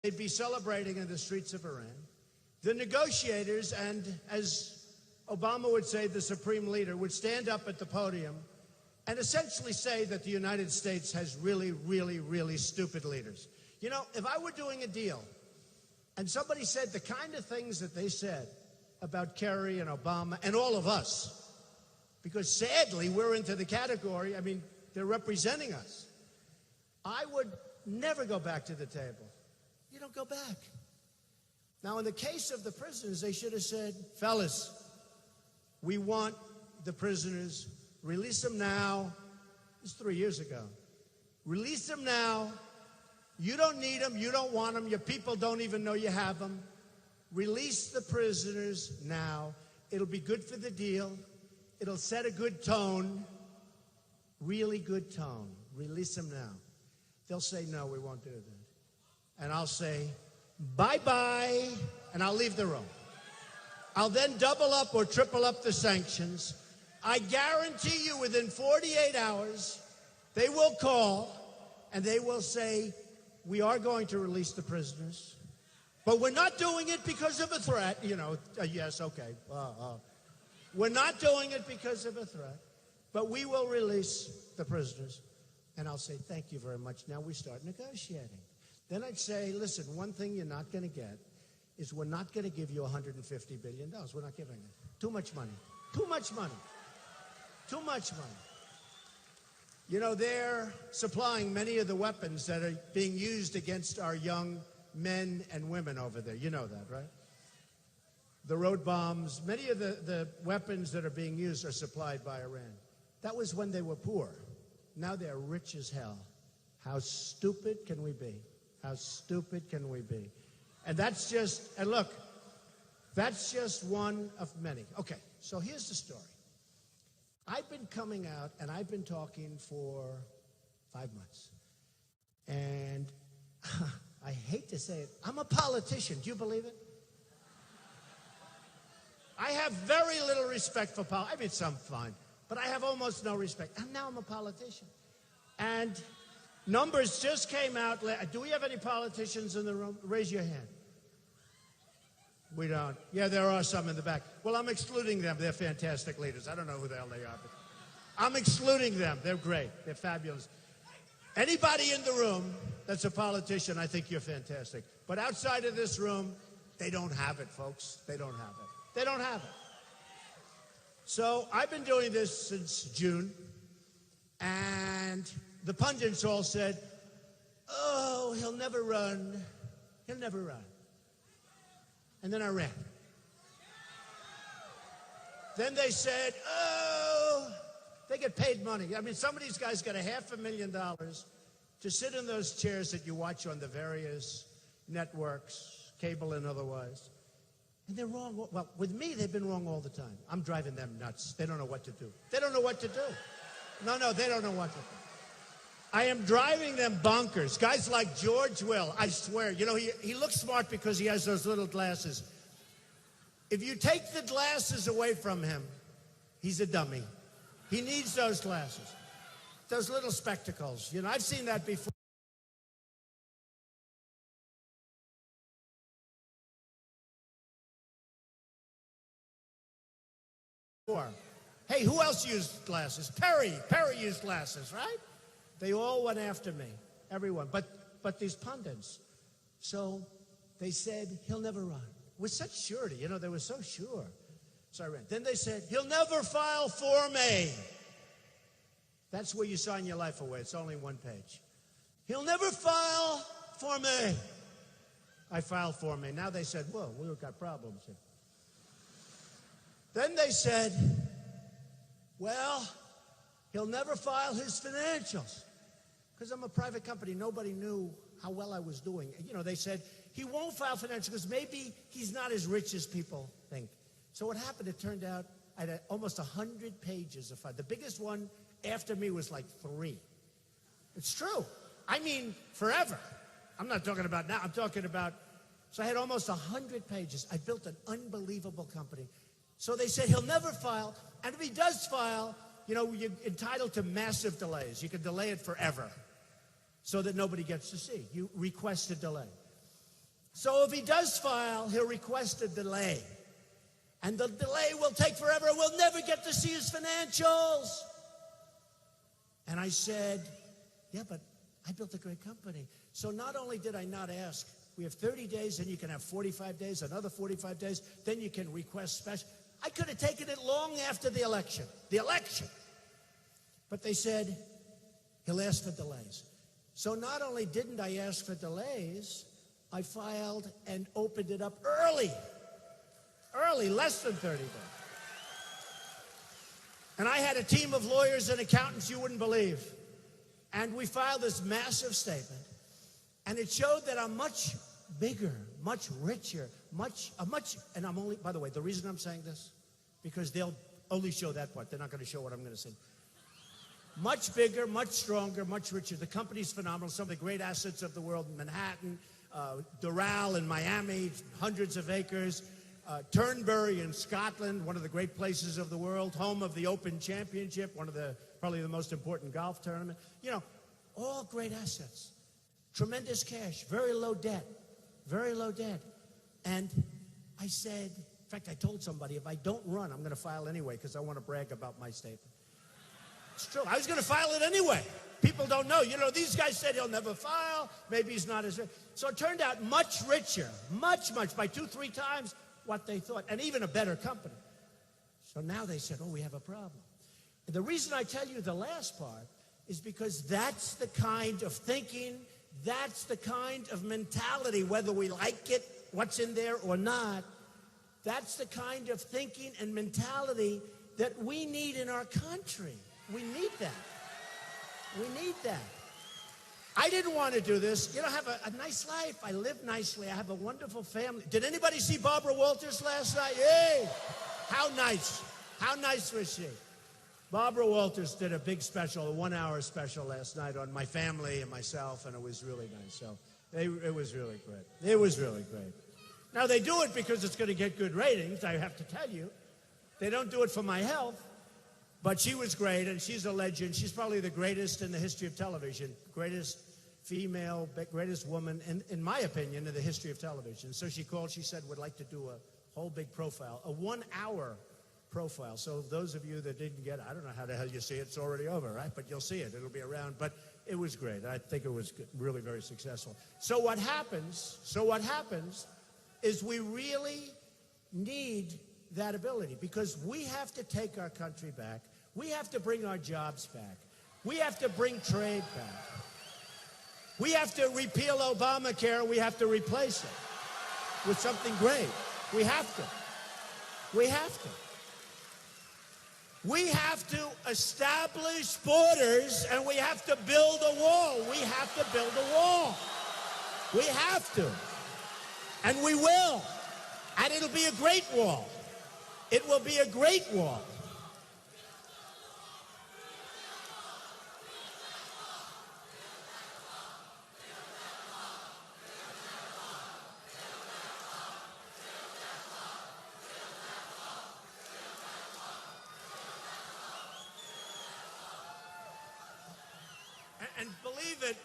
they'd be celebrating in the streets of Iran. The negotiators, and as Obama would say, the supreme leader, would stand up at the podium and essentially say that the United States has really, really, really stupid leaders. You know, if I were doing a deal and somebody said the kind of things that they said about Kerry and Obama and all of us, because sadly we're into the category, I mean, they're representing us, I would never go back to the table. You don't go back. Now, in the case of the prisoners, they should have said, fellas, we want the prisoners, release them now. This was 3 years ago. Release them now. You don't need them. You don't want them. Your people don't even know you have them. Release the prisoners now. It'll be good for the deal. It'll set a good tone, really good tone. Release them now. They'll say, no, we won't do that. And I'll say, bye-bye, and I'll leave the room. I'll then double up or triple up the sanctions. I guarantee you within 48 hours, they will call and they will say, we are going to release the prisoners, but we're not doing it because of a threat. You know, yes, okay. We're not doing it because of a threat, but we will release the prisoners. And I'll say, thank you very much. Now we start negotiating. Then I'd say, listen, one thing you're not going to get is we're not going to give you $150 billion. We're not giving it. Too much money. Too much money. Too much money. You know, they're supplying many of the weapons that are being used against our young men and women over there. You know that, right? The road bombs, many of the weapons that are being used are supplied by Iran. That was when they were poor. Now they're rich as hell. How stupid can we be? How stupid can we be? And that's just, and look, that's just one of many. Okay, so here's the story. I've been coming out and I've been talking for 5 months. And I hate to say it, I'm a politician. Do you believe it? I have very little respect for politics. I mean, some fine, but I have almost no respect. And now I'm a politician. And numbers just came out. Do we have any politicians in the room? Raise your hand. We don't. Yeah, there are some in the back. Well, I'm excluding them. They're fantastic leaders. I don't know who the hell they are, but I'm excluding them. They're great. They're fabulous. Anybody in the room that's a politician, I think you're fantastic. But outside of this room, they don't have it, folks. They don't have it. They don't have it. So I've been doing this since June, and the pundits all said, oh, he'll never run. He'll never run. And then I ran. Then they said, oh, they get paid money. I mean, some of these guys got $500,000 to sit in those chairs that you watch on the various networks, cable and otherwise. And they're wrong. Well, with me, they've been wrong all the time. I'm driving them nuts. They don't know what to do. They don't know what to do. No, they don't know what to do. I am driving them bonkers. Guys like George Will, I swear, you know, he looks smart because he has those little glasses. If you take the glasses away from him, he's a dummy. He needs those glasses, those little spectacles. You know, I've seen that before. Hey, who else used glasses? Perry used glasses, right? They all went after me, everyone, but these pundits. So they said, he'll never run. With such surety, you know, they were so sure. So I ran. Then they said, he'll never file Form A. That's where you sign your life away. It's only one page. He'll never file Form A. I filed Form A. Now they said, whoa, we've got problems here. Then they said, well, he'll never file his financials. Because I'm a private company, nobody knew how well I was doing. You know, they said, he won't file financials because maybe he's not as rich as people think. So what happened, it turned out I had almost 100 pages of file. The biggest one after me was like 3. It's true. I mean, forever. I'm not talking about now, I'm talking about, so I had almost 100 pages. I built an unbelievable company. So they said, he'll never file, and if he does file, you know, you're entitled to massive delays. You can delay it forever so that nobody gets to see. You request a delay. So if he does file, he'll request a delay. And the delay will take forever. We'll never get to see his financials. And I said, yeah, but I built a great company. So not only did I not ask, we have 30 days, and you can have 45 days, another 45 days, then you can request special. I could have taken it long after the election. But they said, he'll ask for delays. So not only didn't I ask for delays, I filed and opened it up early, less than 30 days. And I had a team of lawyers and accountants you wouldn't believe. And we filed this massive statement. And it showed that I'm much bigger, much richer, and I'm only, by the way, the reason I'm saying this, because they'll only show that part. They're not going to show what I'm going to say. Much bigger, much stronger, much richer. The company's phenomenal. Some of the great assets of the world in Manhattan, Doral in Miami, hundreds of acres, Turnberry in Scotland, one of the great places of the world, home of the Open Championship, one of the, probably the most important golf tournament. You know, all great assets. Tremendous cash, very low debt. And I said, in fact, I told somebody, if I don't run, I'm going to file anyway because I want to brag about my statement. It's true. I was going to file it anyway. People don't know. You know, these guys said he'll never file. Maybe he's not as rich. So it turned out much richer, much, by 2-3 times what they thought, and even a better company. So now they said, oh, we have a problem. And the reason I tell you the last part is because that's the kind of thinking, that's the kind of mentality, whether we like it, what's in there or not, that's the kind of thinking and mentality that we need in our country. We need that. I didn't want to do this. You know, I have a nice life. I live nicely. I have a wonderful family. Did anybody see Barbara Walters last night? Hey, how nice. How nice was she? Barbara Walters did a big special, a 1-hour special last night on my family and myself, and it was really nice. So it was really great. It was really great. Now, they do it because it's going to get good ratings, I have to tell you. They don't do it for my health. But she was great, and she's a legend. She's probably the greatest in the history of television, greatest female, greatest woman, in my opinion, in the history of television. So she called, she said, would like to do a whole big profile, a 1-hour profile. So those of you that didn't get it, I don't know how the hell you see it. It's already over, right? But you'll see it. It'll be around. But it was great. I think it was really very successful. So what happens is we really need that ability, because we have to take our country back. We have to bring our jobs back. We have to bring trade back. We have to repeal Obamacare. We have to replace it with something great. We have to. We have to establish borders, and we have to build a wall. We have to. And we will. And it'll be a great wall. It will be a great wall. And believe it,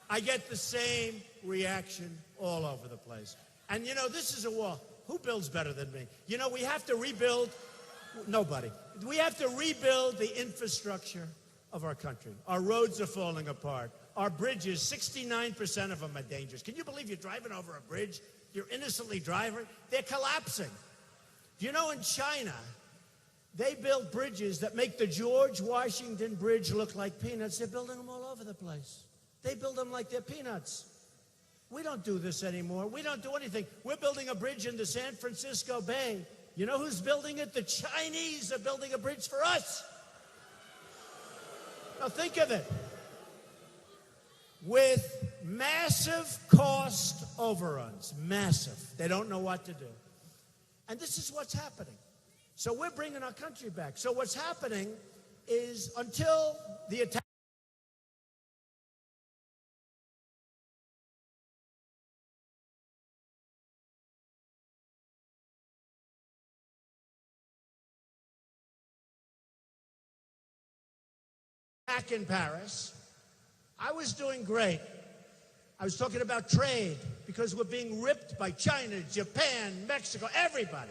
I get the same reaction all over the place. And you know, this is a wall. Who builds better than me? You know, we have to rebuild. Nobody. We have to rebuild the infrastructure of our country. Our roads are falling apart. Our bridges, 69% of them are dangerous. Can you believe you're driving over a bridge? You're innocently driving. They're collapsing. You know, in China, they build bridges that make the George Washington Bridge look like peanuts. They're building them all over the place. They build them like they're peanuts. We don't do this anymore. We don't do anything. We're building a bridge in the San Francisco Bay. You know who's building it? The Chinese are building a bridge for us. Now think of it. With massive cost overruns. Massive. They don't know what to do. And this is what's happening. So we're bringing our country back. So what's happening is, until the attack in Paris, I was doing great. I was talking about trade. because we're being ripped by China, Japan, Mexico, everybody.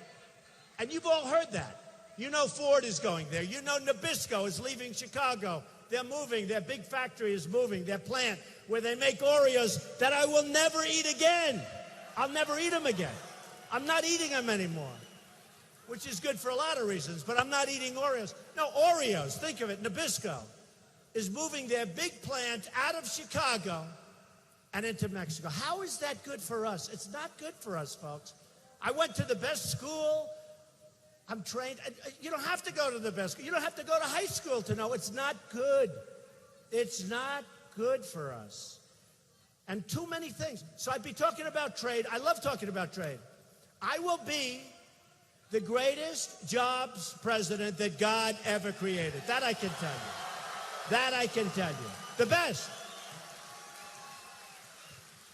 And you've all heard that. You know Ford is going there. You know Nabisco is leaving Chicago. They're moving. Their big factory is moving. Their plant where they make Oreos that I will never eat again. I'll never eat them again. I'm not eating them anymore, which is good for a lot of reasons, but I'm not eating Oreos. No, Oreos, think of it, Nabisco is moving their big plant out of Chicago and into Mexico. How is that good for us? It's not good for us, folks. I went to the best school. I'm trained. You don't have to go to the best school. You don't have to go to high school to know it's not good. It's not good for us. And too many things. So I'd be talking about trade. I love talking about trade. I will be the greatest jobs president that God ever created. That I can tell you. That I can tell you. The best.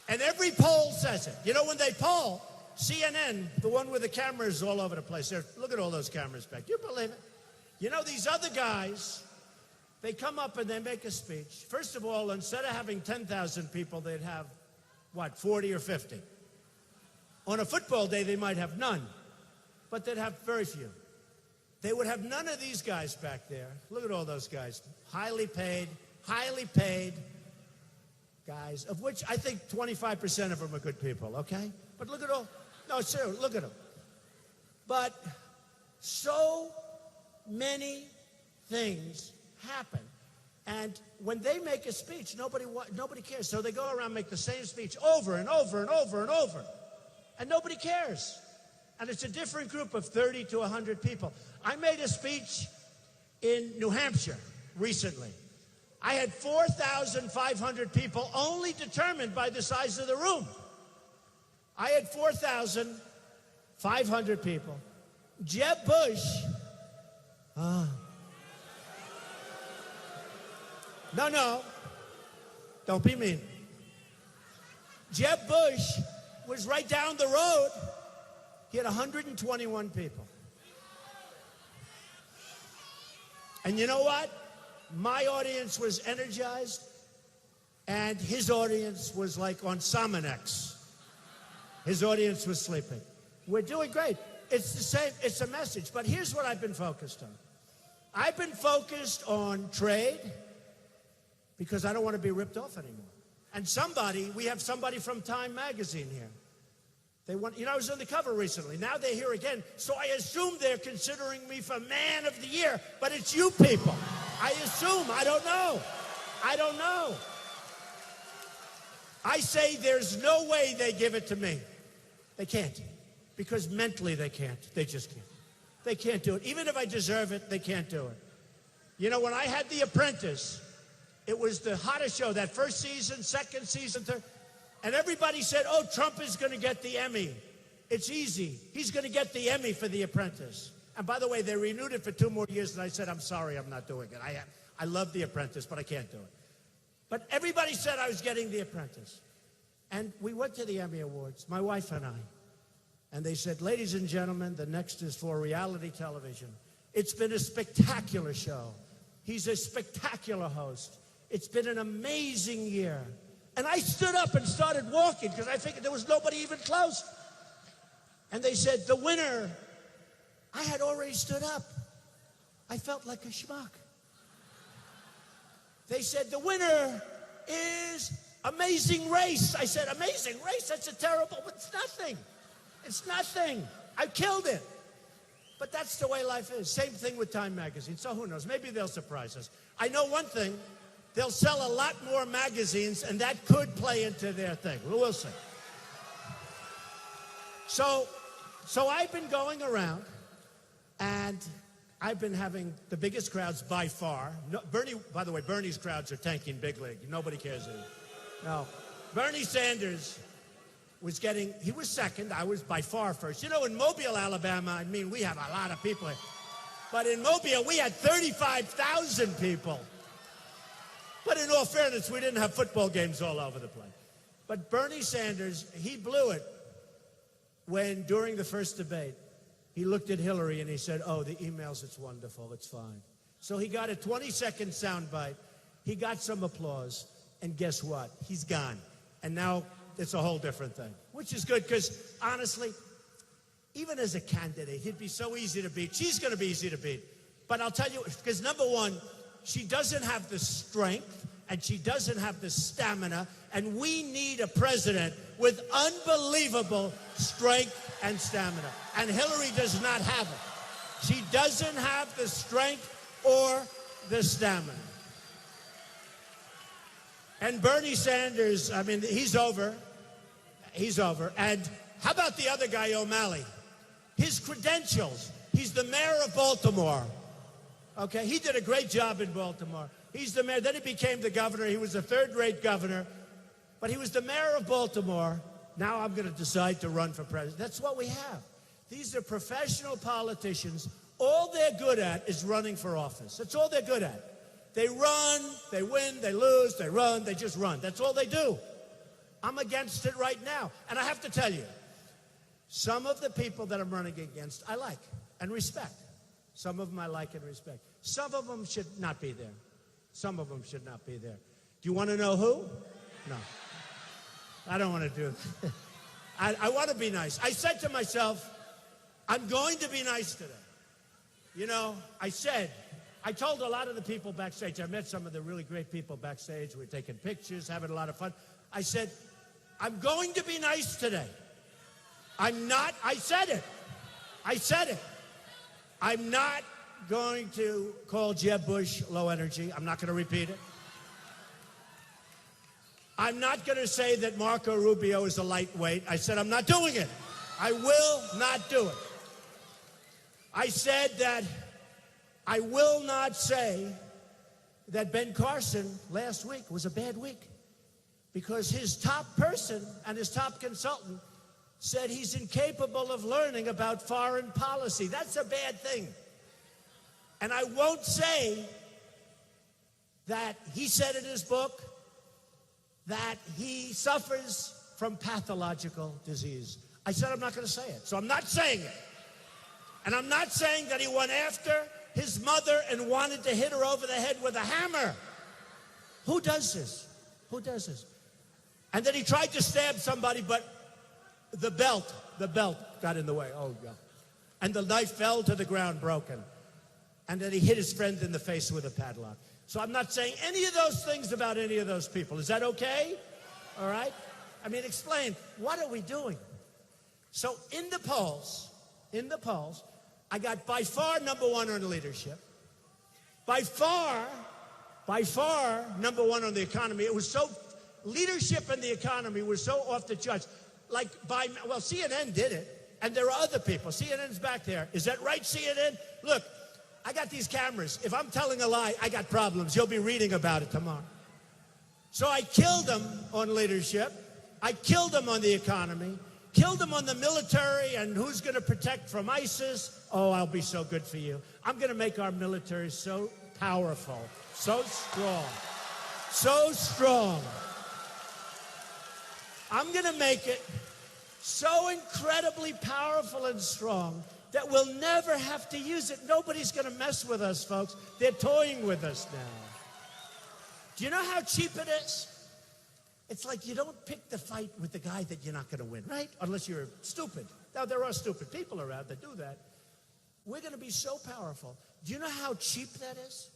And every poll says it. You know, when they poll, CNN, the one with the cameras all over the place, there, look at all those cameras back. You believe it? You know, these other guys, they come up and they make a speech. First of all, instead of having 10,000 people, they'd have, what, 40 or 50. On a football day, they might have none, but they'd have very few. They would have none of these guys back there. Look at all those guys. Highly paid guys, of which I think 25% of them are good people, okay? But look at all, no, seriously, look at them. But so many things happen. And when they make a speech, nobody cares. So they go around, make the same speech over and over and over and over. And nobody cares. And it's a different group of 30 to 100 people. I made a speech in New Hampshire recently. I had 4,500 people, only determined by the size of the room. I had 4,500 people. Jeb Bush, no, don't be mean. Jeb Bush was right down the road. He had 121 people. And you know what? My audience was energized, and his audience was like on Sominex. His audience was sleeping. We're doing great. It's the same. It's a message. But here's what I've been focused on. I've been focused on trade because I don't want to be ripped off anymore. And we have somebody from Time magazine here. They want, I was on the cover recently. Now they're here again. So I assume they're considering me for Man of the Year. But it's you people. I assume. I don't know. I say there's no way they give it to me. They can't. Because mentally they can't. They just can't. They can't do it. Even if I deserve it, they can't do it. You know, when I had The Apprentice, it was the hottest show. That first season, second season, third. And everybody said, oh, Trump is going to get the Emmy. It's easy. He's going to get the Emmy for The Apprentice. And by the way, they renewed it for 2 more years, and I said, I'm sorry, I'm not doing it. I love The Apprentice, but I can't do it. But everybody said I was getting The Apprentice. And we went to the Emmy Awards, my wife and I. And they said, ladies and gentlemen, the next is for reality television. It's been a spectacular show. He's a spectacular host. It's been an amazing year. And I stood up and started walking because I figured there was nobody even close. And they said, the winner. I had already stood up. I felt like a schmuck. They said, the winner is Amazing Race. I said, Amazing Race? That's a terrible, it's nothing. It's nothing. I killed it. But that's the way life is. Same thing with Time magazine. So who knows? Maybe they'll surprise us. I know one thing. They'll sell a lot more magazines, and that could play into their thing. We'll see. So I've been going around, and I've been having the biggest crowds by far. No, by the way, Bernie's crowds are tanking big league. Nobody cares anymore. No. Bernie Sanders he was second. I was by far first. You know, in Mobile, Alabama, we have a lot of people here. But in Mobile, we had 35,000 people. But in all fairness, we didn't have football games all over the place. But Bernie Sanders, he blew it when, during the first debate, he looked at Hillary and he said, oh, the emails, it's wonderful, it's fine. So he got a 20-second soundbite. He got some applause. And guess what? He's gone. And now it's a whole different thing, which is good because, honestly, even as a candidate, he'd be so easy to beat. She's going to be easy to beat. But I'll tell you, because number one, she doesn't have the strength and she doesn't have the stamina, and we need a president with unbelievable strength and stamina. And Hillary does not have it. She doesn't have the strength or the stamina. And Bernie Sanders, I mean, he's over. He's over. And how about the other guy, O'Malley? His credentials. He's the mayor of Baltimore. Okay, he did a great job in Baltimore. He's the mayor. Then he became the governor. He was a third-rate governor. But he was the mayor of Baltimore. Now I'm going to decide to run for president. That's what we have. These are professional politicians. All they're good at is running for office. That's all they're good at. They run, they win, they lose, they run, they just run. That's all they do. I'm against it right now. And I have to tell you, some of the people that I'm running against, I like and respect. Some of them I like and respect. Some of them should not be there. Some of them should not be there. Do you want to know who? No. I don't want to do it. I want to be nice. I said to myself, I'm going to be nice today. You know, I told a lot of the people backstage, I met some of the really great people backstage. We were taking pictures, having a lot of fun. I said, I'm going to be nice today. I'm not, I said it. I'm not going to call Jeb Bush low energy. I'm not going to repeat it. I'm not going to say that Marco Rubio is a lightweight. I said I'm not doing it. I will not do it. I said that I will not say that Ben Carson last week was a bad week because his top person and his top consultant said he's incapable of learning about foreign policy. That's a bad thing. And I won't say that he said in his book that he suffers from pathological disease. I said I'm not going to say it, so I'm not saying it. And I'm not saying that he went after his mother and wanted to hit her over the head with a hammer. Who does this? Who does this? And then he tried to stab somebody, but the belt got in the way. Oh, God. And the knife fell to the ground broken. And then he hit his friend in the face with a padlock. So I'm not saying any of those things about any of those people. Is that okay? All right? I mean, explain. What are we doing? So in the polls, I got by far number one on leadership. By far number one on the economy. It was so, leadership and the economy was so off the charts. Like well, CNN did it, and there are other people. CNN's back there. Is that right, CNN? Look, I got these cameras. If I'm telling a lie, I got problems. You'll be reading about it tomorrow. So I killed them on leadership. I killed them on the economy. Killed them on the military and who's going to protect from ISIS. Oh, I'll be so good for you. I'm going to make our military so powerful, so strong, so strong. I'm going to make it so incredibly powerful and strong that we'll never have to use it. Nobody's going to mess with us, folks. They're toying with us now. Do you know how cheap it is? It's like you don't pick the fight with the guy that you're not going to win, right? Unless you're stupid. Now, there are stupid people around that do that. We're going to be so powerful. Do you know how cheap that is?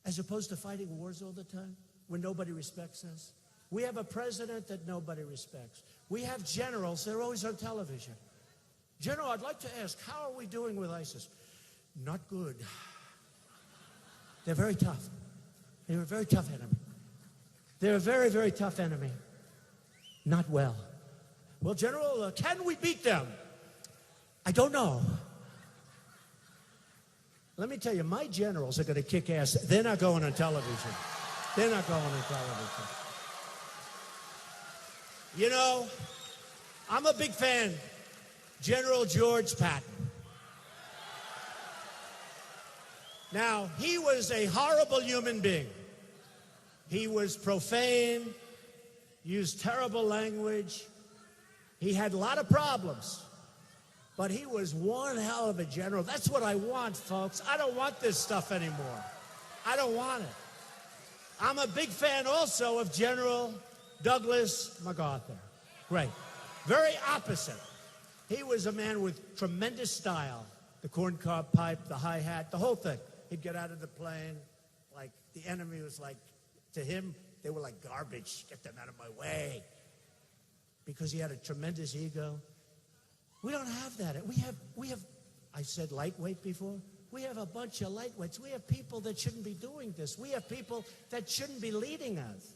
As opposed to fighting wars all the time when nobody respects us. We have a president that nobody respects. We have generals that are always on television. General, I'd like to ask, how are we doing with ISIS? Not good. They're very tough. They're a very tough enemy. They're a very, very tough enemy. Not well. Well, General, can we beat them? I don't know. Let me tell you, my generals are going to kick ass. They're not going on television. They're not going on television. You know, I'm a big fan. General George Patton. Now, he was a horrible human being. He was profane, used terrible language. He had a lot of problems, but he was one hell of a general. That's what I want, folks. I don't want this stuff anymore. I don't want it. I'm a big fan also of General Douglas MacArthur. Great. Very opposite. He was a man with tremendous style. The corncob pipe, the hi-hat, the whole thing. He'd get out of the plane, like the enemy was like, to him, they were like garbage. Get them out of my way. Because he had a tremendous ego. We don't have that. We have, I said lightweight before. We have a bunch of lightweights. We have people that shouldn't be doing this. We have people that shouldn't be leading us.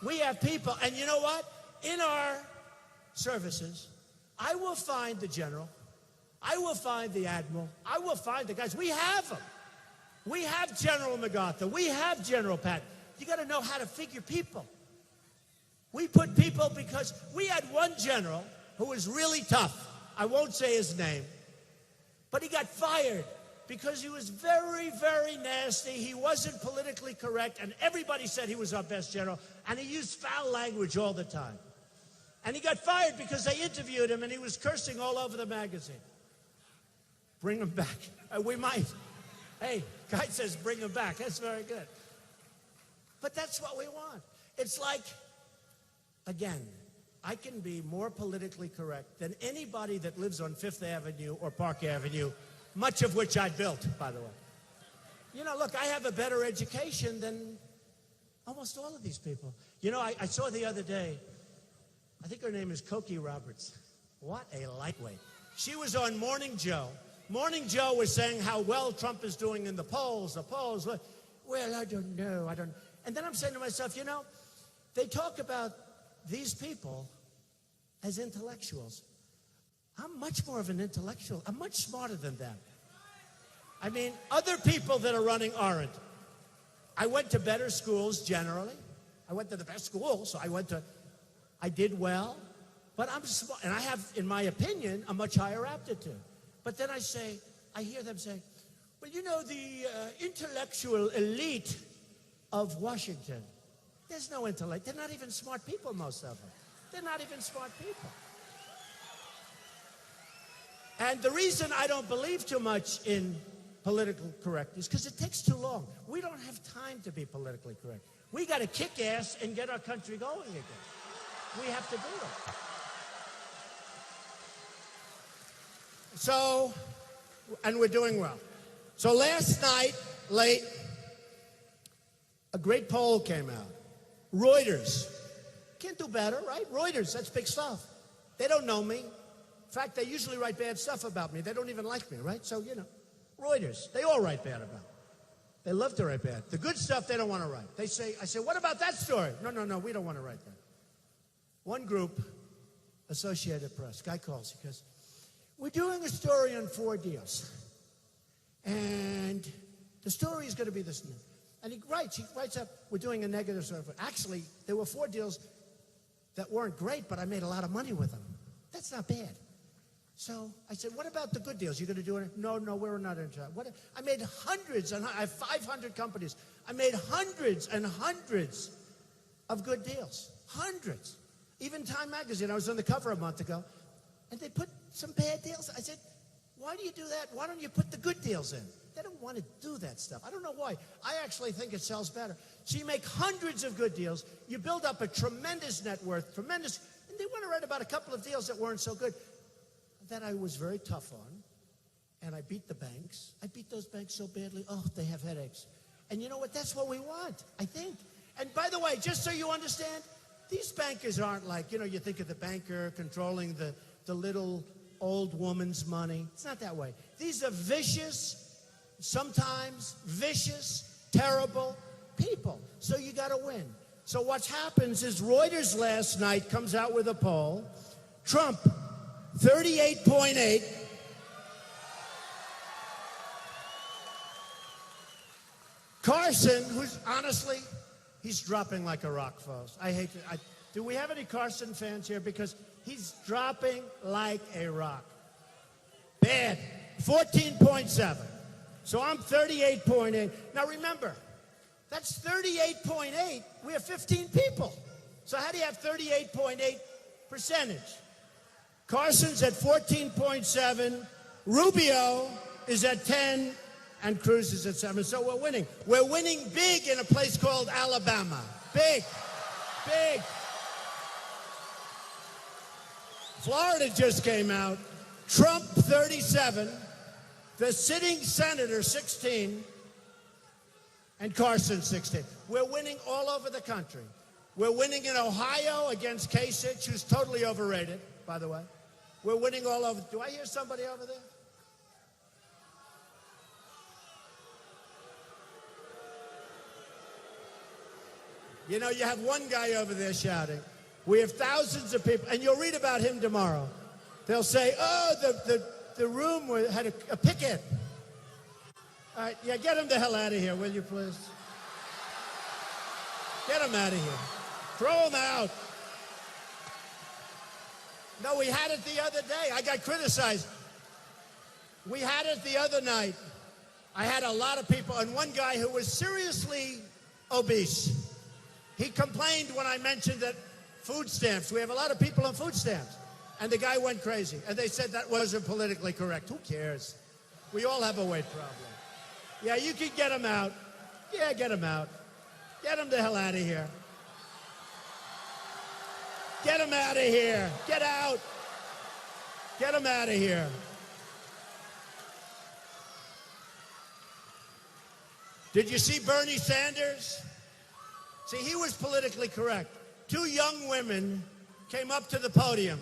We have people, and you know what? In our services, I will find the general. I will find the admiral. I will find the guys. We have them. We have General MacArthur. We have General Patton. You got to know how to figure people. We put people because we had one general who was really tough. I won't say his name, but he got fired because he was very, very nasty. He wasn't politically correct, and everybody said he was our best general, and he used foul language all the time. And he got fired because they interviewed him, and he was cursing all over the magazine. Bring him back. We might. Hey, guy says bring him back. That's very good. But that's what we want. It's like, again, I can be more politically correct than anybody that lives on Fifth Avenue or Park Avenue, much of which I built, by the way. You know, look, I have a better education than almost all of these people. You know, I saw the other day, I think her name is Cokie Roberts. What a lightweight. She was on Morning Joe. Morning Joe was saying how well Trump is doing in the polls. Well, I don't know. And then I'm saying to myself, you know, they talk about these people as intellectuals. I'm much more of an intellectual. I'm much smarter than them. I mean, other people that are running aren't. I went to better schools generally. I went to the best schools, so I did well. But I'm smart, and I have, in my opinion, a much higher aptitude. But then I hear them say, well, you know, the intellectual elite of Washington, there's no intellect. They're not even smart people, most of them. They're not even smart people. And the reason I don't believe too much in political correctness is because it takes too long. We don't have time to be politically correct. We got to kick ass and get our country going again. We have to do it. So, and we're doing well. So last night, late, a great poll came out. Reuters. Can't do better, right? Reuters, that's big stuff. They don't know me. In fact, they usually write bad stuff about me. They don't even like me, right? So, you know, Reuters, they all write bad about me. They love to write bad. The good stuff they don't want to write. I say, what about that story? No, we don't want to write that. One group, Associated Press, guy calls, he goes, we're doing a story on 4 deals. And the story is going to be this. And he writes up, we're doing a negative story. Actually, there were 4 deals that weren't great, but I made a lot of money with them. That's not bad. So I said, what about the good deals? You going to do it? No, we're not interested. I made hundreds, and I have 500 companies. I made hundreds and hundreds of good deals. Hundreds. Even Time Magazine, I was on the cover a month ago, and they put some bad deals. I said, why do you do that? Why don't you put the good deals in? They don't want to do that stuff. I don't know why. I actually think it sells better. So you make hundreds of good deals. You build up a tremendous net worth, and they want to write about a couple of deals that weren't so good, that I was very tough on, and I beat the banks. I beat those banks so badly. Oh, they have headaches. And you know what? That's what we want, I think. And by the way, just so you understand, these bankers aren't like, you know, you think of the banker controlling the little old woman's money. It's not that way. These are vicious, sometimes vicious, terrible people. So you got to win. So what happens is Reuters last night comes out with a poll. Trump, 38.8. Carson, who's honestly, he's dropping like a rock, folks. Do we have any Carson fans here? Because he's dropping like a rock. Bad. 14.7. So I'm 38.8. Now remember, that's 38.8. We have 15 people. So how do you have 38.8 percentage? Carson's at 14.7. Rubio is at 10. And Cruz is at 7. So we're winning. We're winning big in a place called Alabama. Big. Big. Florida just came out. Trump 37, the sitting senator 16, and Carson 16. We're winning all over the country. We're winning in Ohio against Kasich, who's totally overrated, by the way. We're winning all over. Do I hear somebody over there? You know, you have one guy over there shouting. We have thousands of people, and you'll read about him tomorrow. They'll say, oh, the room had a picket. All right, yeah, get him the hell out of here, will you, please? Get him out of here. Throw him out. No, we had it the other day. I got criticized. We had it the other night. I had a lot of people, and one guy who was seriously obese. He complained when I mentioned that food stamps, we have a lot of people on food stamps. And the guy went crazy. And they said that wasn't politically correct. Who cares? We all have a weight problem. Yeah, you can get him out. Yeah, get him out. Get him the hell out of here. Get him out of here. Get out. Get him out of here. Did you see Bernie Sanders? See, he was politically correct. Two young women came up to the podium.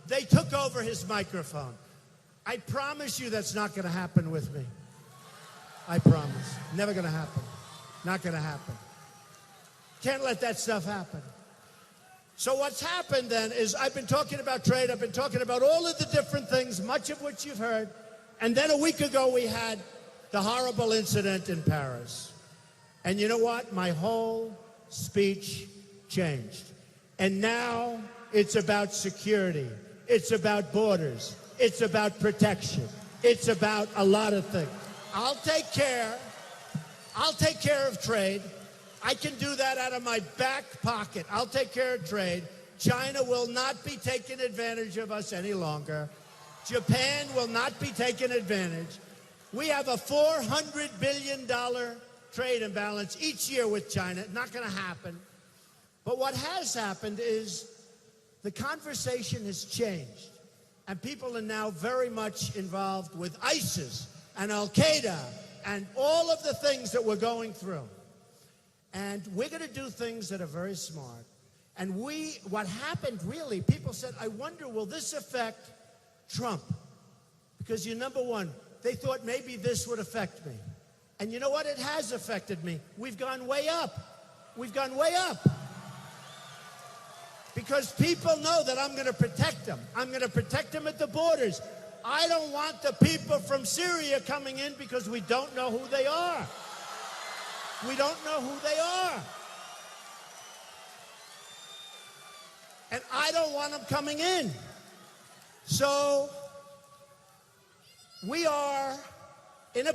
They took over his microphone. I promise you that's not going to happen with me. I promise. Never going to happen. Not going to happen. Can't let that stuff happen. So what's happened then is I've been talking about trade. I've been talking about all of the different things, much of which you've heard. And then a week ago we had the horrible incident in Paris. And you know what? My whole speech changed. And now it's about security. It's about borders. It's about protection. It's about a lot of things. I'll take care of trade. I can do that out of my back pocket. I'll take care of trade. China will not be taking advantage of us any longer. Japan will not be taking advantage. We have a $400 billion trade imbalance each year with China. Not going to happen. But what has happened is the conversation has changed. And people are now very much involved with ISIS and Al-Qaeda and all of the things that we're going through. And we're going to do things that are very smart. And what happened really, people said, I wonder, will this affect Trump? Because number one, they thought maybe this would affect me. And you know what? It has affected me. We've gone way up. We've gone way up. Because people know that I'm going to protect them. I'm going to protect them at the borders. I don't want the people from Syria coming in because we don't know who they are. We don't know who they are. And I don't want them coming in. So we are in a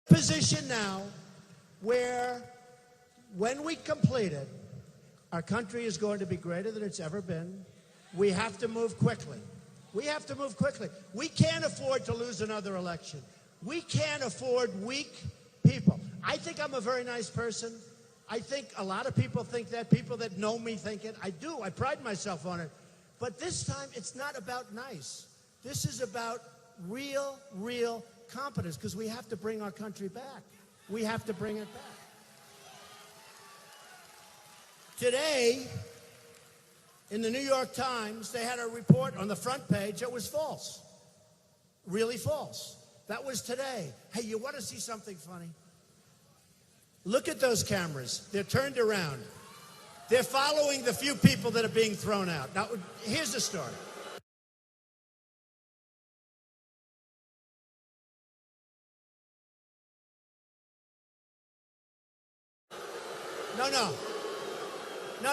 position now where when we complete it, our country is going to be greater than it's ever been. We have to move quickly. We have to move quickly. We can't afford to lose another election. We can't afford weak people. I think I'm a very nice person. I think a lot of people think that. People that know me think it. I do. I pride myself on it. But this time, it's not about nice. This is about real competence, because we have to bring our country back. We have to bring it back. Today, in the New York Times, they had a report on the front page that was false. Really false. That was today. Hey, you want to see something funny? Look at those cameras. They're turned around. They're following the few people that are being thrown out. Now, here's the story.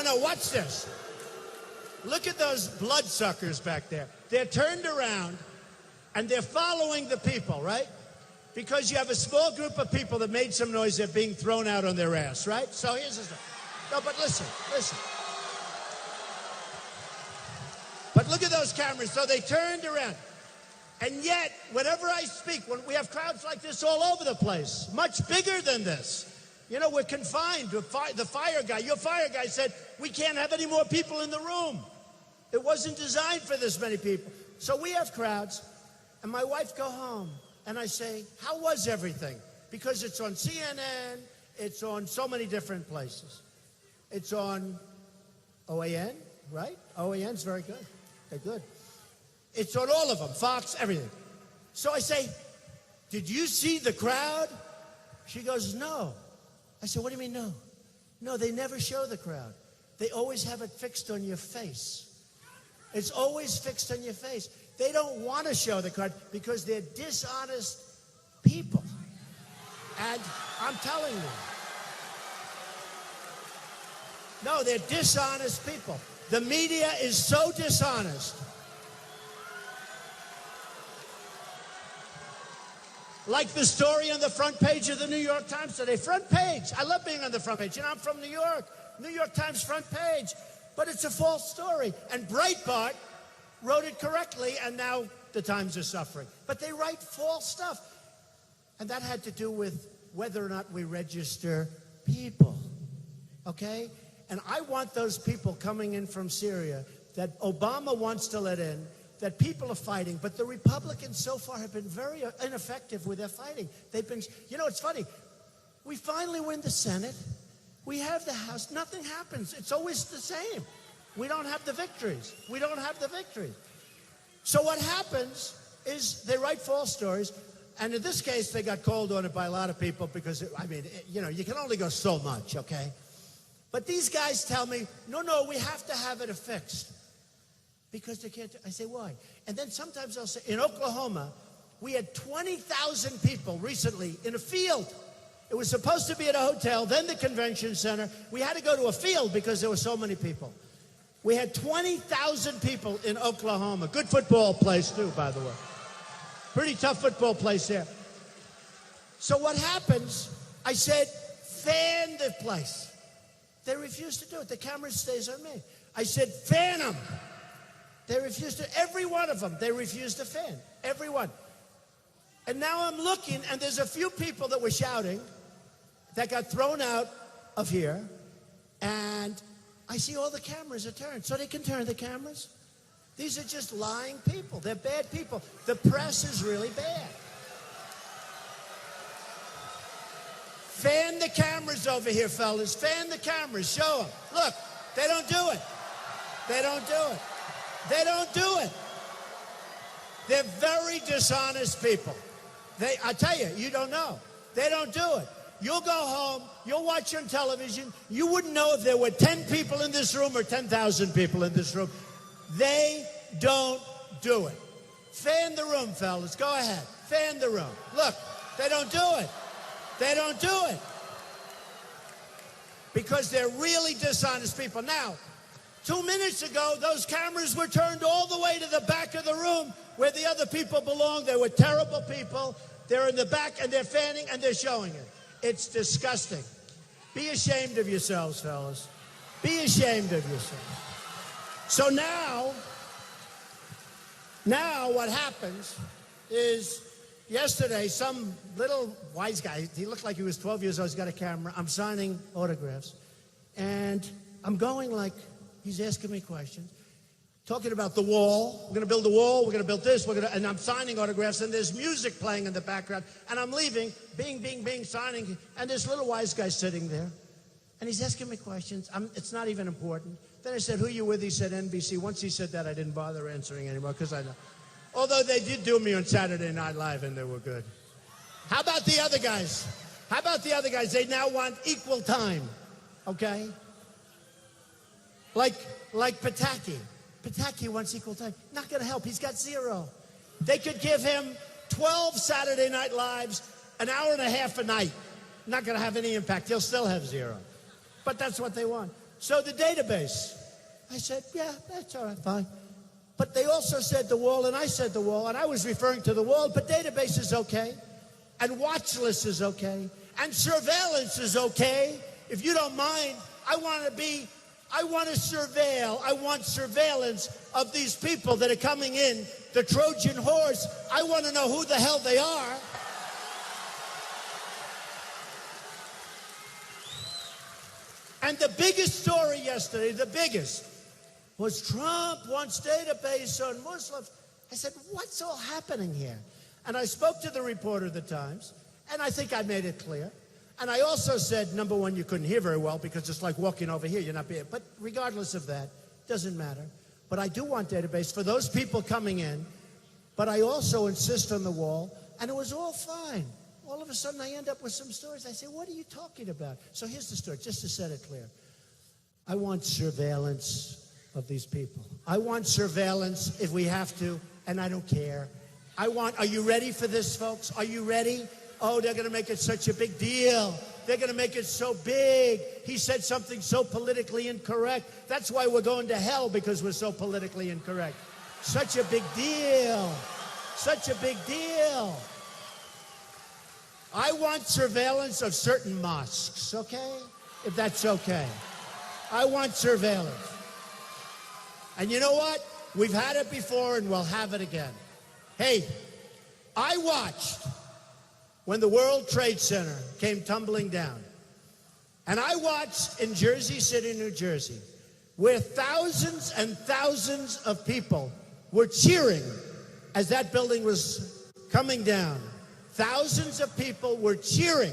No, watch this. Look at those bloodsuckers back there. They're turned around, and they're following the people, right? Because you have a small group of people that made some noise, they're being thrown out on their ass, right? So here's the stuff. No, but listen. But look at those cameras. So they turned around. And yet, whenever I speak, when we have crowds like this all over the place, much bigger than this, you know, we're confined. The fire guy, your fire guy said, we can't have any more people in the room. It wasn't designed for this many people. So we have crowds, and my wife go home, and I say, how was everything? Because it's on CNN, it's on so many different places. It's on OAN, right? OAN's very good. They're good. It's on all of them, Fox, everything. So I say, did you see the crowd? She goes, no. I said, what do you mean no? No, they never show the crowd. They always have it fixed on your face. It's always fixed on your face. They don't want to show the crowd because they're dishonest people. And I'm telling you. No, they're dishonest people. The media is so dishonest. Like the story on the front page of the New York Times today. Front page. I love being on the front page. You know, I'm from New York. New York Times front page. But it's a false story. And Breitbart wrote it correctly, and now the Times are suffering. But they write false stuff. And that had to do with whether or not we register people. Okay? And I want those people coming in from Syria that Obama wants to let in, that people are fighting, but the Republicans so far have been very ineffective with their fighting. They've been, you know, it's funny. We finally win the Senate. We have the House. Nothing happens. It's always the same. We don't have the victories. We don't have the victories. So what happens is they write false stories, and in this case, they got called on it by a lot of people because, I mean, you know, you can only go so much, okay? But these guys tell me, no, we have to have it affixed. Because they can't. I say, why? And then sometimes I'll say, in Oklahoma, we had 20,000 people recently in a field. It was supposed to be at a hotel, then the convention center. We had to go to a field because there were so many people. We had 20,000 people in Oklahoma. Good football place, too, by the way. Pretty tough football place there. So what happens, I said, fan the place. They refused to do it. The camera stays on me. I said, fan them. They refused to, every one of them, they refused to fan. Every one. And now I'm looking, and there's a few people that were shouting that got thrown out of here, and I see all the cameras are turned. So they can turn the cameras. These are just lying people. They're bad people. The press is really bad. Fan the cameras over here, fellas. Fan the cameras. Show them. Look, they don't do it. They don't do it. They don't do it. They're very dishonest people. I tell you, you don't know. They don't do it. You'll go home, you'll watch on television, you wouldn't know if there were 10 people in this room or 10,000 people in this room. They don't do it. Fan the room, fellas. Go ahead. Fan the room. Look, they don't do it. They don't do it. Because they're really dishonest people. Now, 2 minutes ago, those cameras were turned all the way to the back of the room where the other people belong. They were terrible people. They're in the back, and they're fanning, and they're showing it. It's disgusting. Be ashamed of yourselves, fellas. Be ashamed of yourselves. So now what happens is yesterday, some little wise guy, he looked like he was 12 years old, he's got a camera. I'm signing autographs. And I'm going like, he's asking me questions, talking about the wall. We're going to build a wall. We're going to build this. And I'm signing autographs, and there's music playing in the background. And I'm leaving, bing, bing, bing, signing. And this little wise guy sitting there, and he's asking me questions. It's not even important. Then I said, who are you with? He said, NBC. Once he said that, I didn't bother answering anymore because I know. Although they did do me on Saturday Night Live, and they were good. How about the other guys? How about the other guys? They now want equal time, okay? Like Pataki. Pataki wants equal time. Not going to help. He's got 0. They could give him 12 Saturday Night Lives, an hour and a half a night. Not going to have any impact. He'll still have 0. But that's what they want. So the database. I said, yeah, that's all right, fine. But they also said the wall, and I said the wall, and I was referring to the wall, but database is okay. and watch lists is okay, and surveillance is okay. If you don't mind, I want surveillance of these people that are coming in, the Trojan horse. I want to know who the hell they are. And the biggest story yesterday, the biggest, was Trump wants database on Muslims. I said, what's all happening here? And I spoke to the reporter of the Times, and I think I made it clear. And I also said, number one, you couldn't hear very well because it's like walking over here. You're not being, but regardless of that, doesn't matter. But I do want database for those people coming in. But I also insist on the wall, and it was all fine. All of a sudden, I end up with some stories. I say, what are you talking about? So here's the story, just to set it clear. I want surveillance of these people. I want surveillance if we have to, and I don't care. Are you ready for this, folks? Are you ready? Oh, they're going to make it such a big deal. They're going to make it so big. He said something so politically incorrect. That's why we're going to hell, because we're so politically incorrect. Such a big deal. Such a big deal. I want surveillance of certain mosques, okay? If that's okay. I want surveillance. And you know what? We've had it before and we'll have it again. Hey, I watched when the World Trade Center came tumbling down. And I watched in Jersey City, New Jersey, where thousands and thousands of people were cheering as that building was coming down. Thousands of people were cheering.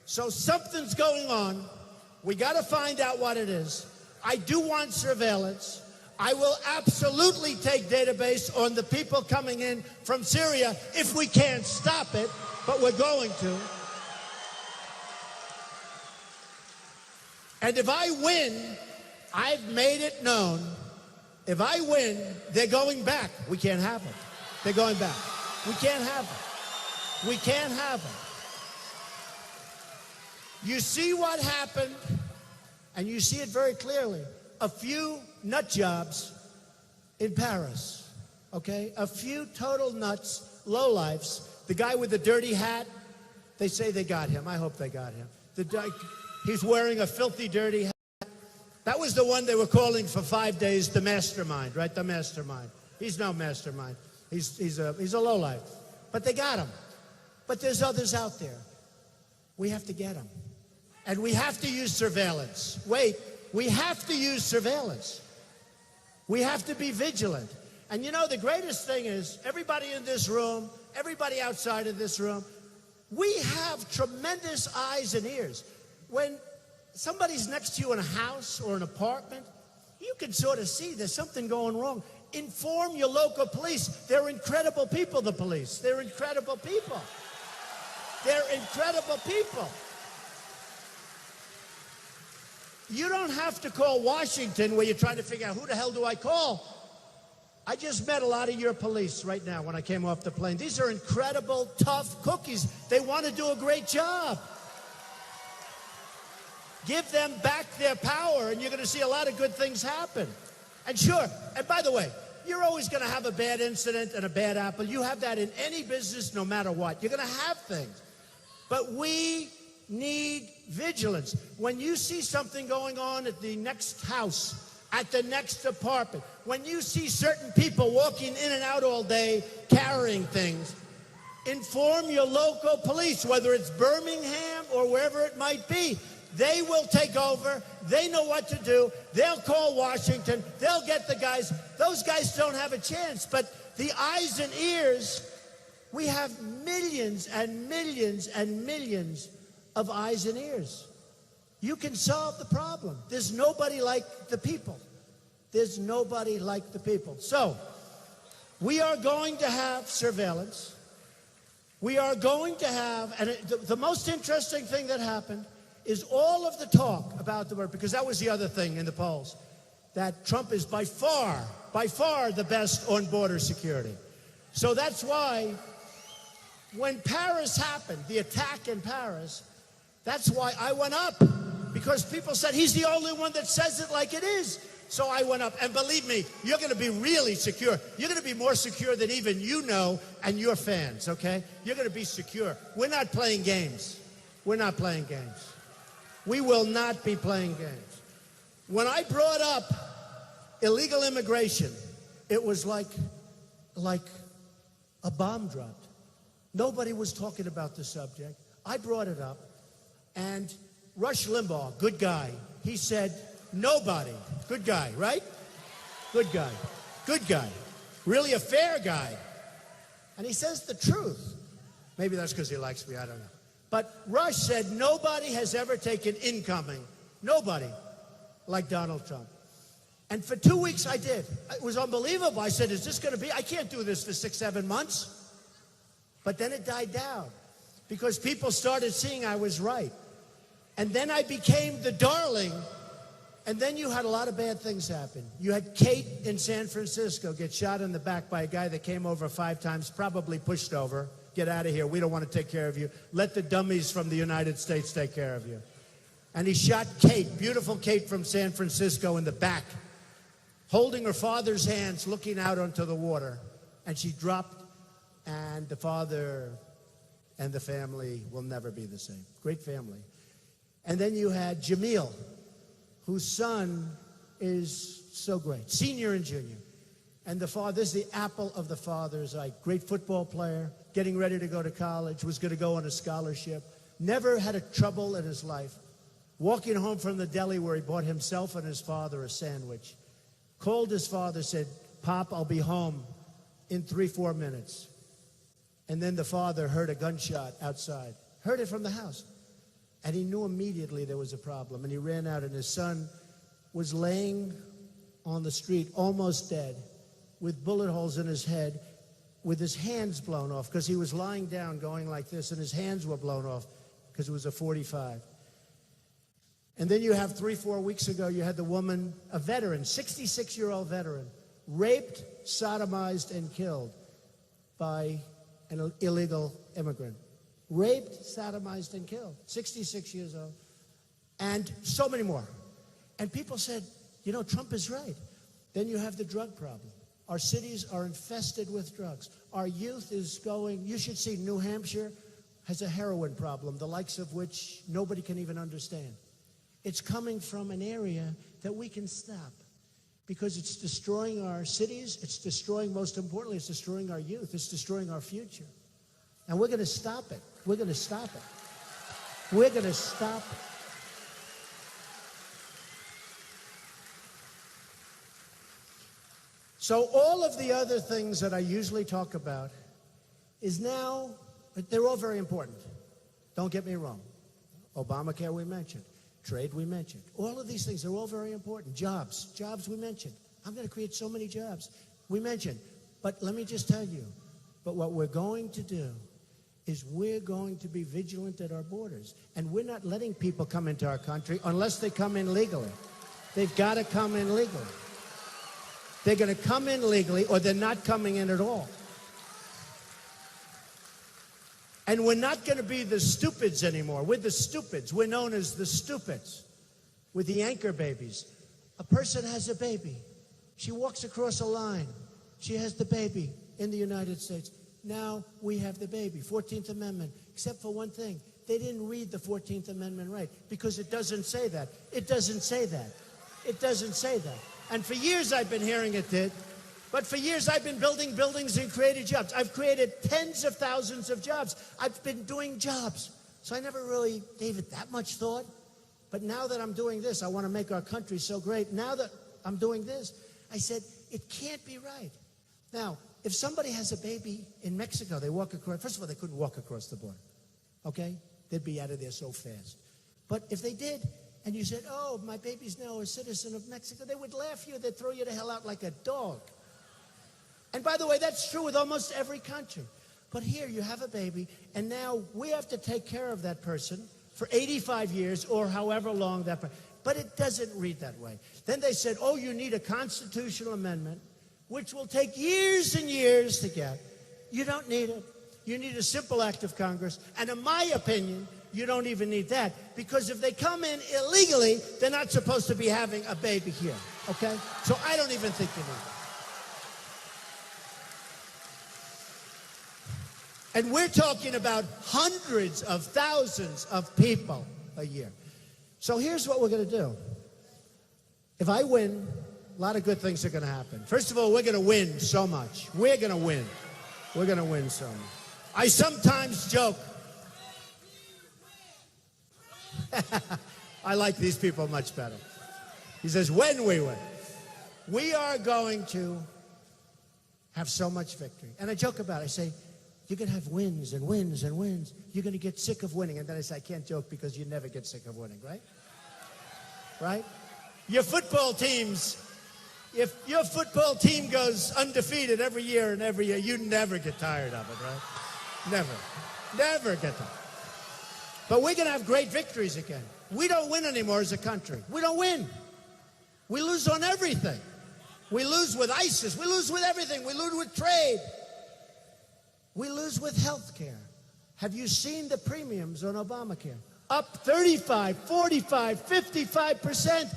So something's going on. We got to find out what it is. I do want surveillance. I will absolutely take database on the people coming in from Syria if we can't stop it, but we're going to. And if I win, I've made it known, if I win, they're going back. We can't have them. They're going back. We can't have them. We can't have them. You see what happened, and you see it very clearly. A few nut jobs in Paris, okay? A few total nuts, lowlifes. The guy with the dirty hat, they say they got him. I hope they got him. He's wearing a filthy, dirty hat. That was the one they were calling for 5 days the mastermind, right? The mastermind. He's no mastermind. He's a lowlife. But they got him. But there's others out there. We have to get them. And we have to use surveillance. Wait, we have to use surveillance. We have to be vigilant. And you know, the greatest thing is, everybody in this room, everybody outside of this room, we have tremendous eyes and ears. When somebody's next to you in a house or an apartment, you can sort of see there's something going wrong. Inform your local police. They're incredible people, the police. They're incredible people. They're incredible people. You don't have to call Washington where you're trying to figure out who the hell do I call. I just met a lot of your police right now when I came off the plane. These are incredible, tough cookies. They want to do a great job. Give them back their power, and you're going to see a lot of good things happen. And sure, and by the way, you're always going to have a bad incident and a bad apple. You have that in any business, no matter what. You're going to have things. But we need vigilance. When you see something going on at the next house, at the next apartment, when you see certain people walking in and out all day carrying things, inform your local police, whether it's Birmingham or wherever it might be. They will take over. They know what to do. They'll call Washington. They'll get the guys. Those guys don't have a chance. But the eyes and ears, we have millions and millions and millions of eyes and ears. You can solve the problem. There's nobody like the people. There's nobody like the people. So, we are going to have surveillance. We are going to have, and the most interesting thing that happened is all of the talk about the word, because that was the other thing in the polls, that Trump is by far the best on border security. So that's why when Paris happened, the attack in Paris, that's why I went up, because people said he's the only one that says it like it is. So I went up, and believe me, you're going to be really secure. You're going to be more secure than even you know and your fans, okay? You're going to be secure. We're not playing games. We're not playing games. We will not be playing games. When I brought up illegal immigration, it was like a bomb dropped. Nobody was talking about the subject. I brought it up, and Rush Limbaugh, good guy, he said, nobody. Good guy, right? Good guy. Good guy. Really a fair guy. And he says the truth. Maybe that's because he likes me, I don't know. But Rush said nobody has ever taken incoming, nobody, like Donald Trump. And for 2 weeks I did. It was unbelievable. I said, is this going to be? I can't do this for 6, 7 months. But then it died down because people started seeing I was right. And then I became the darling. And then you had a lot of bad things happen. You had Kate in San Francisco get shot in the back by a guy that came over 5 times, probably pushed over. Get out of here. We don't want to take care of you. Let the dummies from the United States take care of you. And he shot Kate, beautiful Kate from San Francisco, in the back, holding her father's hands, looking out onto the water. And she dropped, and the father and the family will never be the same. Great family. And then you had Jamil, whose son is so great, senior and junior. And the father, this is the apple of the father's eye. Great football player, getting ready to go to college, was going to go on a scholarship, never had a trouble in his life. Walking home from the deli where he bought himself and his father a sandwich. Called his father, said, Pop, I'll be home in 3-4 minutes. And then the father heard a gunshot outside, heard it from the house. And he knew immediately there was a problem. And he ran out, and his son was laying on the street, almost dead, with bullet holes in his head, with his hands blown off, because he was lying down going like this, and his hands were blown off because it was a .45. And then you have 3-4 weeks ago, you had the woman, a veteran, 66-year-old veteran, raped, sodomized, and killed by an illegal immigrant. Raped, sodomized, and killed. 66 years old. And so many more. And people said, you know, Trump is right. Then you have the drug problem. Our cities are infested with drugs. Our youth is going, you should see New Hampshire has a heroin problem, the likes of which nobody can even understand. It's coming from an area that we can stop because it's destroying our cities. It's destroying, most importantly, it's destroying our youth. It's destroying our future. And we're going to stop it. We're going to stop it. We're going to stop it. So all of the other things that I usually talk about is now, they're all very important. Don't get me wrong. Obamacare we mentioned. Trade we mentioned. All of these things, they're all very important. Jobs we mentioned. I'm going to create so many jobs. We mentioned. But let me just tell you, but what we're going to do is we're going to be vigilant at our borders. And we're not letting people come into our country unless they come in legally. They've got to come in legally. They're going to come in legally or they're not coming in at all. And we're not going to be the stupids anymore. We're the stupids. We're known as the stupids. We're the anchor babies. A person has a baby. She walks across a line. She has the baby in the United States. Now we have the baby. 14th Amendment. Except for one thing. They didn't read the 14th Amendment right because it doesn't say that. It doesn't say that. It doesn't say that. And for years I've been hearing it did. But for years, I've been building buildings and created jobs. I've created tens of thousands of jobs. I've been doing jobs. So I never really gave it that much thought. But now that I'm doing this, I want to make our country so great. Now that I'm doing this, I said, it can't be right. Now, if somebody has a baby in Mexico, they walk across. First of all, they couldn't walk across the border. Okay? They'd be out of there so fast. But if they did, and you said, oh, my baby's now a citizen of Mexico, they would laugh at you. They'd throw you the hell out like a dog. And by the way, that's true with almost every country. But here you have a baby, and now we have to take care of that person for 85 years or however long that person. But it doesn't read that way. Then they said, oh, you need a constitutional amendment, which will take years and years to get. You don't need it. You need a simple act of Congress. And in my opinion, you don't even need that. Because if they come in illegally, they're not supposed to be having a baby here, okay? So I don't even think you need that. And we're talking about hundreds of thousands of people a year. So here's what we're going to do. If I win, a lot of good things are going to happen. First of all, we're going to win so much. We're going to win. We're going to win so much. I sometimes joke. I like these people much better. He says, when we win, we are going to have so much victory. And I joke about it. I say, you're going to have wins and wins and wins. You're going to get sick of winning. And then I say, I can't joke because you never get sick of winning, right? Right? Your football teams, if your football team goes undefeated every year, you never get tired of it, right? Never. Never get tired. But we're going to have great victories again. We don't win anymore as a country. We don't win. We lose on everything. We lose with ISIS. We lose with everything. We lose with trade. We lose with health care. Have you seen the premiums on Obamacare? Up 35, 45, 55%.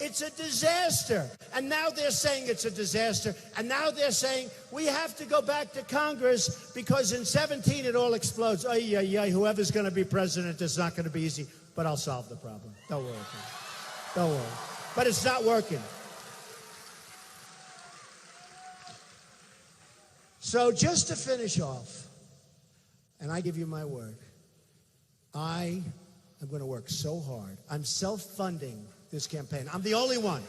It's a disaster. And now they're saying it's a disaster. And now they're saying we have to go back to Congress because in 17 it all explodes. Whoever's going to be president, it's not going to be easy. But I'll solve the problem. Don't worry. Don't worry. But it's not working. So just to finish off, and I give you my word, I am going to work so hard. I'm self-funding this campaign. I'm the only one.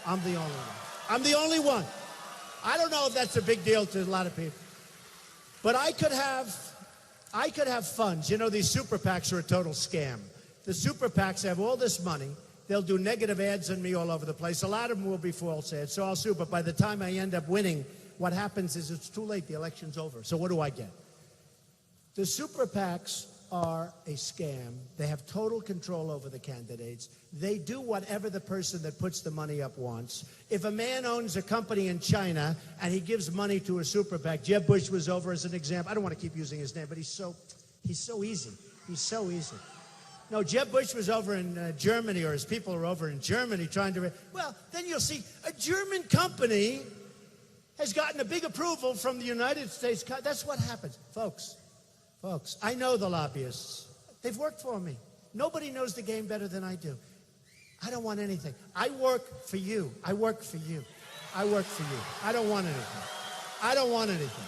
I'm the only one. I'm the only one. I don't know if that's a big deal to a lot of people. But I could have funds. You know, these super PACs are a total scam. The super PACs have all this money. They'll do negative ads on me all over the place. A lot of them will be false ads, so I'll sue. But by the time I end up winning, what happens is it's too late. The election's over. So what do I get? The super PACs are a scam. They have total control over the candidates. They do whatever the person that puts the money up wants. If a man owns a company in China and he gives money to a super PAC, Jeb Bush was over as an example. I don't want to keep using his name, but he's so easy. He's so easy. No, Jeb Bush was over in Germany, or his people are over in Germany trying to... Well, then you'll see a German company has gotten a big approval from the United States. That's what happens. Folks, I know the lobbyists. They've worked for me. Nobody knows the game better than I do. I don't want anything. I work for you. I work for you. I work for you. I don't want anything. I don't want anything.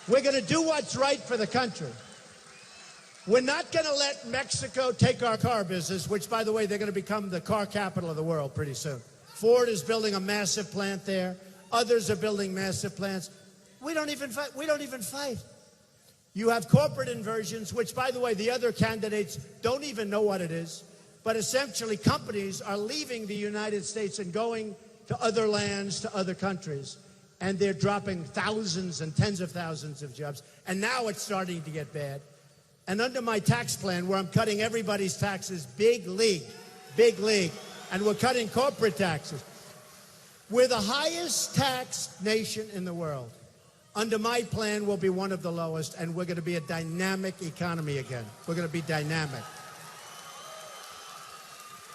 We're going to do what's right for the country. We're not going to let Mexico take our car business, which, by the way, they're going to become the car capital of the world pretty soon. Ford is building a massive plant there. Others are building massive plants. We don't even fight. We don't even fight. You have corporate inversions, which, by the way, the other candidates don't even know what it is. But essentially, companies are leaving the United States and going to other lands, to other countries. And they're dropping thousands and tens of thousands of jobs. And now it's starting to get bad. And under my tax plan, where I'm cutting everybody's taxes, big league, and we're cutting corporate taxes. We're the highest taxed nation in the world. Under my plan, we'll be one of the lowest, and we're going to be a dynamic economy again. We're going to be dynamic.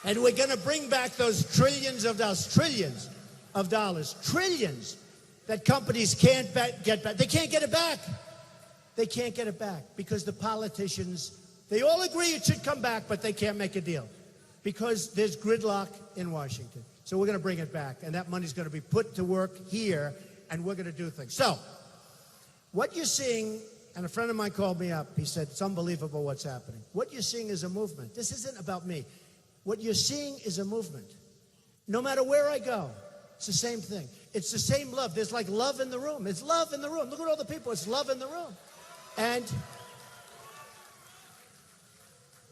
And we're going to bring back those trillions of dollars, trillions that companies can't get back. They can't get it back. They can't get it back because the politicians, they all agree it should come back, but they can't make a deal because there's gridlock in Washington. So we're going to bring it back, and that money's going to be put to work here, and we're going to do things. So what you're seeing, and a friend of mine called me up. He said, it's unbelievable what's happening. What you're seeing is a movement. This isn't about me. What you're seeing is a movement. No matter where I go, it's the same thing. It's the same love. There's like love in the room. It's love in the room. Look at all the people. It's love in the room. And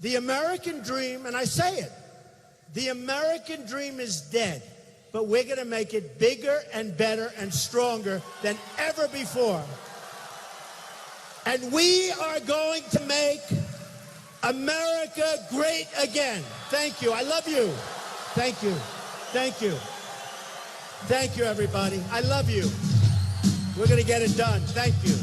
the American dream, and I say it, the American dream is dead, but we're going to make it bigger and better and stronger than ever before. And we are going to make America great again. Thank you. I love you. Thank you. Thank you. Thank you, everybody. I love you. We're going to get it done. Thank you.